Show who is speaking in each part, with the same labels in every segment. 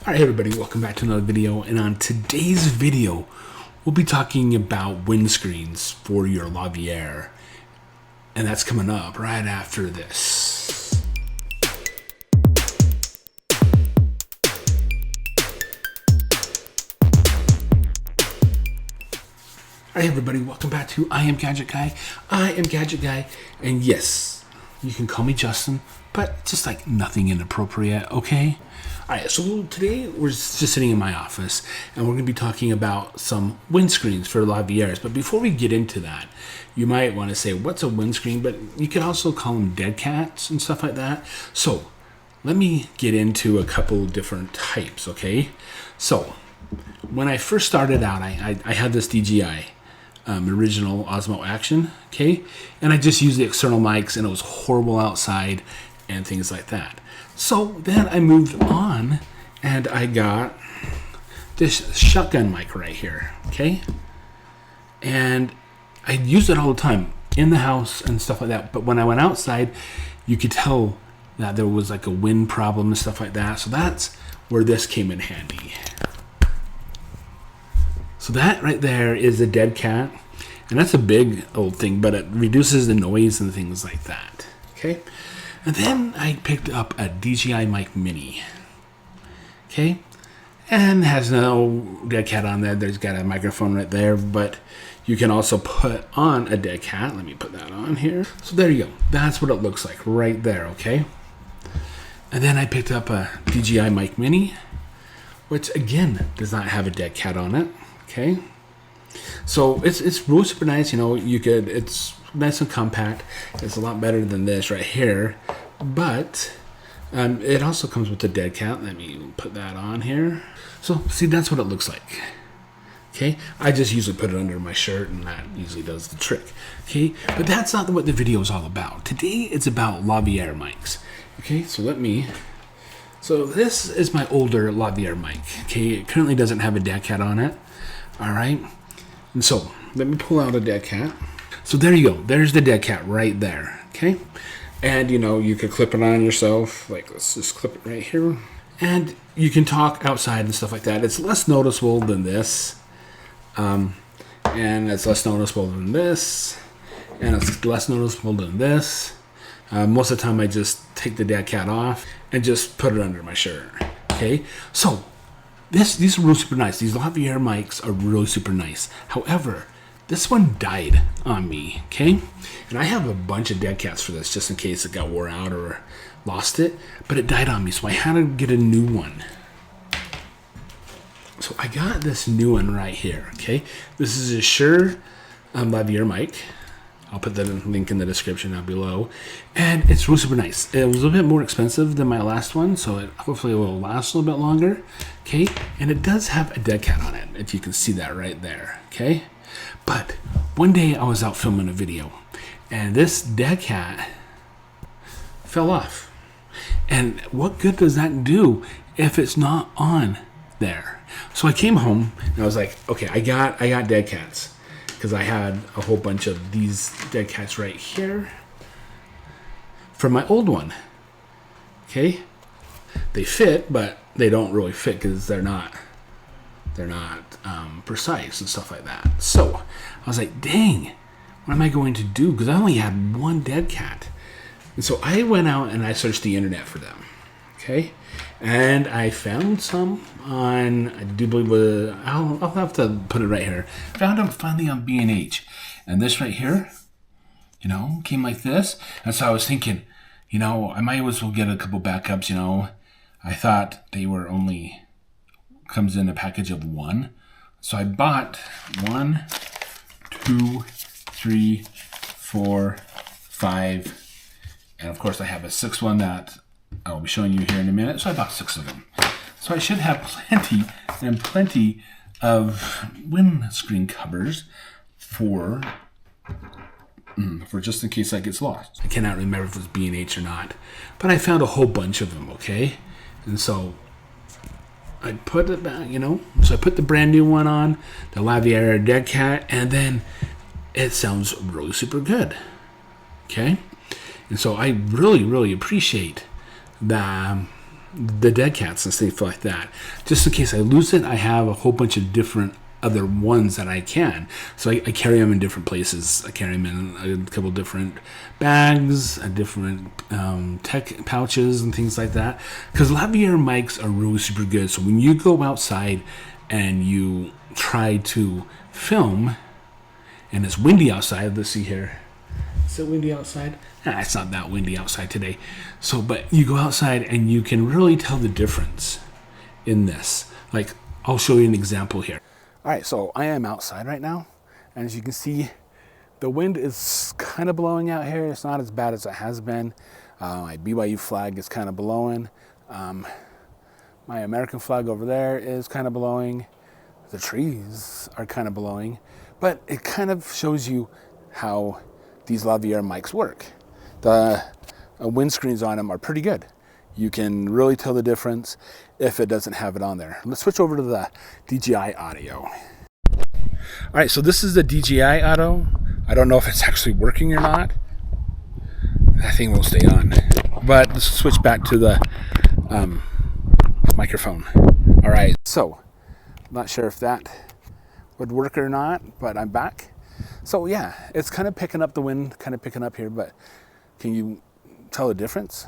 Speaker 1: Alright everybody, welcome back to another video, and on today's video we'll be talking about windscreens for your Lavalier, and that's coming up right after this. Alright everybody, welcome back to I Am Gadget Guy. I am Gadget Guy, and yes, you can call me Justin, but just like nothing inappropriate, okay? Alright, so today we're just sitting in my office and we're going to be talking about some windscreens for Lavaliers. But before we get into that, you might want to say, what's a windscreen? But you could also call them dead cats and stuff like that. So let me get into a couple different types, okay? So when I first started out, I had this DJI original Osmo Action, okay? And I just used the external mics and it was horrible outside and things like that. So then I moved on and I got this shotgun mic right here, okay? And I used it all the time in the house and stuff like that. But when I went outside, you could tell that there was like a wind problem and stuff like that. So that's where this came in handy. So that right there is a dead cat. And that's a big old thing, but it reduces the noise and things like that, okay? And then I picked up a DJI Mic Mini, okay? And it has no dead cat on there. There's got a microphone right there, but you can also put on a dead cat. Let me put that on here. So there you go. That's what it looks like right there, okay? And then I picked up a DJI Mic Mini, which again does not have a dead cat on it, okay? So it's really super nice. You know, it's nice and compact. It's a lot better than this right here, but it also comes with a dead cat. Let me put that on here. So see, that's what it looks like, okay? I just usually put it under my shirt and that usually does the trick, okay? But that's not what the video is all about. Today it's about Lavalier mics, okay? So this is my older Lavalier mic, okay? It currently doesn't have a dead cat on it, all right? And so let me pull out a dead cat. So there you go. There's the dead cat right there, okay? And, you know, you could clip it on yourself. Like, let's just clip it right here. And you can talk outside and stuff like that. It's less noticeable than this. And it's less noticeable than this. And it's less noticeable than this. Most of the time, I just take the dead cat off and just put it under my shirt, okay? So these are really super nice. These Lavalier mics are really super nice. However, this one died on me, okay? And I have a bunch of dead cats for this just in case it got wore out or lost it. But it died on me, so I had to get a new one. So I got this new one right here, okay? This is a Shure Lavalier mic. I'll put the link in the description down below. And it's really super nice. It was a little bit more expensive than my last one, so it hopefully will last a little bit longer, okay? And it does have a dead cat on it, if you can see that right there, okay? But one day I was out filming a video and this dead cat fell off. And what good does that do if it's not on there? So I came home and I was like, okay, I got dead cats because I had a whole bunch of these dead cats right here from my old one. Okay, they fit, but they don't really fit because they're not precise and stuff like that. So I was like, dang, what am I going to do? Because I only had one dead cat. And so I went out and I searched the internet for them, okay? And I found some on, I do believe, I'll have to put it right here. Found them finally on B&H. And this right here, you know, came like this. And so I was thinking, you know, I might as well get a couple backups, you know. I thought they were only, comes in a package of one. So I bought 1, 2, 3, 4, 5, and of course I have a 6th one that I'll be showing you here in a minute. So I bought 6 of them. So I should have plenty of windscreen covers for just in case that gets lost. I cannot remember if it was B&H or not, but I found a whole bunch of them, okay? And so I put it back, you know, so I put the brand new one on, the Lavalier dead cat, and then it sounds really super good, okay? And so I really appreciate the the dead cats and stuff like that. Just in case I lose it, I have a whole bunch of different other ones that I can. So I carry them in different places. I carry them in a couple different bags, different tech pouches and things like that. Because lavalier mics are really super good. So when you go outside and you try to film, and it's windy outside, let's see here. Is it windy outside? Nah, it's not that windy outside today. So, but you go outside and you can really tell the difference in this. Like, I'll show you an example here. All right, so I am outside right now, and as you can see, the wind is kind of blowing out here. It's not as bad as it has been. My BYU flag is kind of blowing. My American flag over there is kind of blowing. The trees are kind of blowing, but it kind of shows you how these lavalier mics work. The windscreens on them are pretty good. You can really tell the difference if it doesn't have it on there. Let's switch over to the DJI audio. All right, so this is the DJI audio. I don't know if it's actually working or not. That thing will stay on. But let's switch back to the microphone. All right, so I'm not sure if that would work or not, but I'm back. So yeah, it's kind of picking up the wind, kind of picking up here, but can you tell the difference?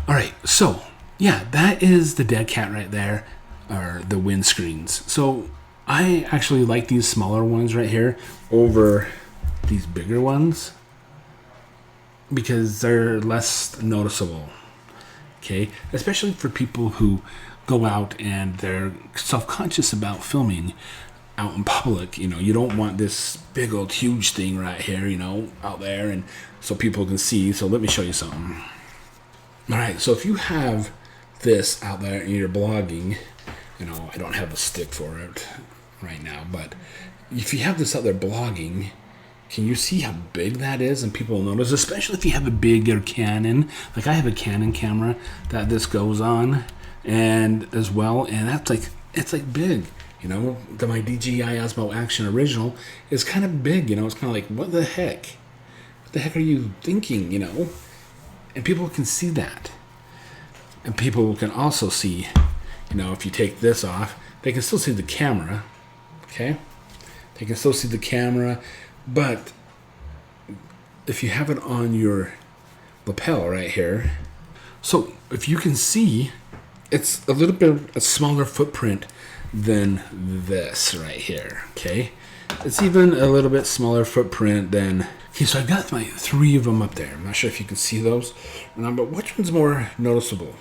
Speaker 1: All right, so yeah, that is the dead cat right there, or the windscreens. So I actually like these smaller ones right here over these bigger ones because they're less noticeable, okay? Especially for people who go out and they're self-conscious about filming out in public. You know, you don't want this big old huge thing right here, you know, out there, and so people can see. So let me show you something. All right, so if you have this out there and you're blogging, you know, I don't have a stick for it right now, but if you have this out there blogging, can you see how big that is? And people will notice, especially if you have a bigger Canon. Like I have a Canon camera that this goes on, and as well, and that's like, it's like big. You know, my DJI Osmo Action Original is kind of big. You know, it's kind of like, what the heck? What the heck are you thinking? You know, and people can see that, and people can also see, you know, if you take this off, they can still see the camera. Okay, they can still see the camera, but if you have it on your lapel right here, so if you can see, it's a little bit a smaller footprint than this right here. Okay, it's even a little bit smaller footprint than. Okay, so I've got my 3 of them up there. I'm not sure if you can see those, but which one's more noticeable?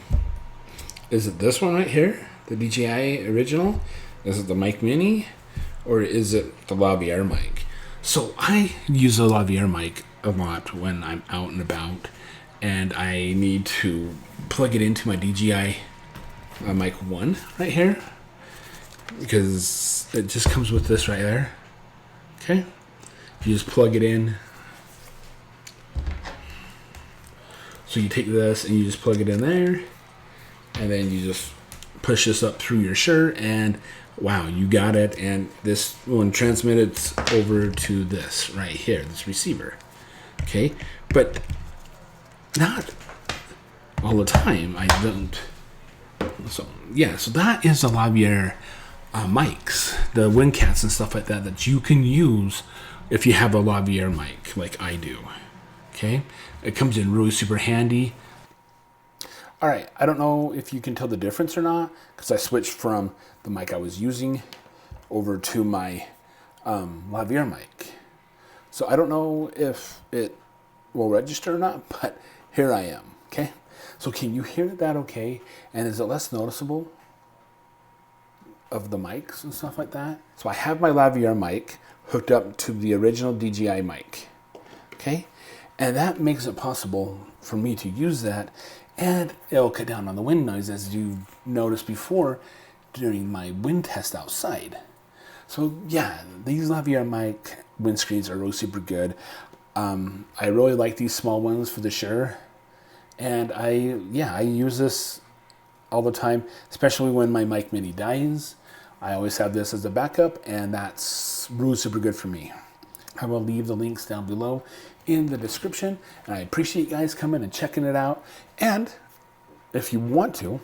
Speaker 1: Is it this one right here, the DJI original? Is it the mic mini, or is it the lavalier mic? So I use the lavalier mic a lot when I'm out and about, and I need to plug it into my DJI mic 1 right here, because it just comes with this right there. Okay, you just plug it in. So you take this and you just plug it in there, and then you just push this up through your shirt, and wow, you got it. And this one transmitted over to this right here, this receiver. Okay, but not all the time. I don't. So yeah, so that is the lavalier mics, the wind cats and stuff like that, that you can use if you have a lavalier mic like I do. Okay, it comes in really super handy. All right, I don't know if you can tell the difference or not, because I switched from the mic I was using over to my lavalier mic. So I don't know if it will register or not, but here I am. Okay, so can you hear that okay? And is it less noticeable of the mics and stuff like that? So I have my lavalier mic hooked up to the original DJI mic. Okay, and that makes it possible for me to use that, and it'll cut down on the wind noise, as you've noticed before during my wind test outside. So yeah, these lavalier mic windscreens are really super good. I really like these small ones for the Shure, and I use this all the time, especially when my mic mini dies. I always have this as a backup, and that's really super good for me. I will leave the links down below in the description, and I appreciate you guys coming and checking it out. And if you want to,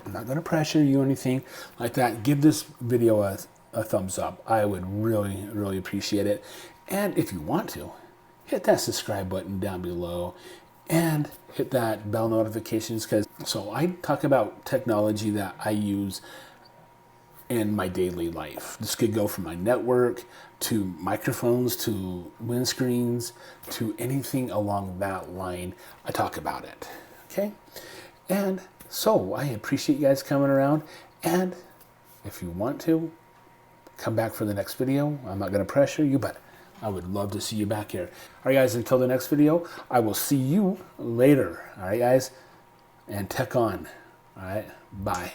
Speaker 1: I'm not going to pressure you or anything like that. Give this video a thumbs up. I would really, really appreciate it. And if you want to, hit that subscribe button down below and hit that bell notifications, because so I talk about technology that I use in my daily life. This could go from my network to microphones to windscreens to anything along that line. I talk about it. Okay? And so I appreciate you guys coming around, and if you want to, come back for the next video. I'm not going to pressure you, but I would love to see you back here. All right, guys, until the next video, I will see you later. All right, guys, and tech on. All right, bye.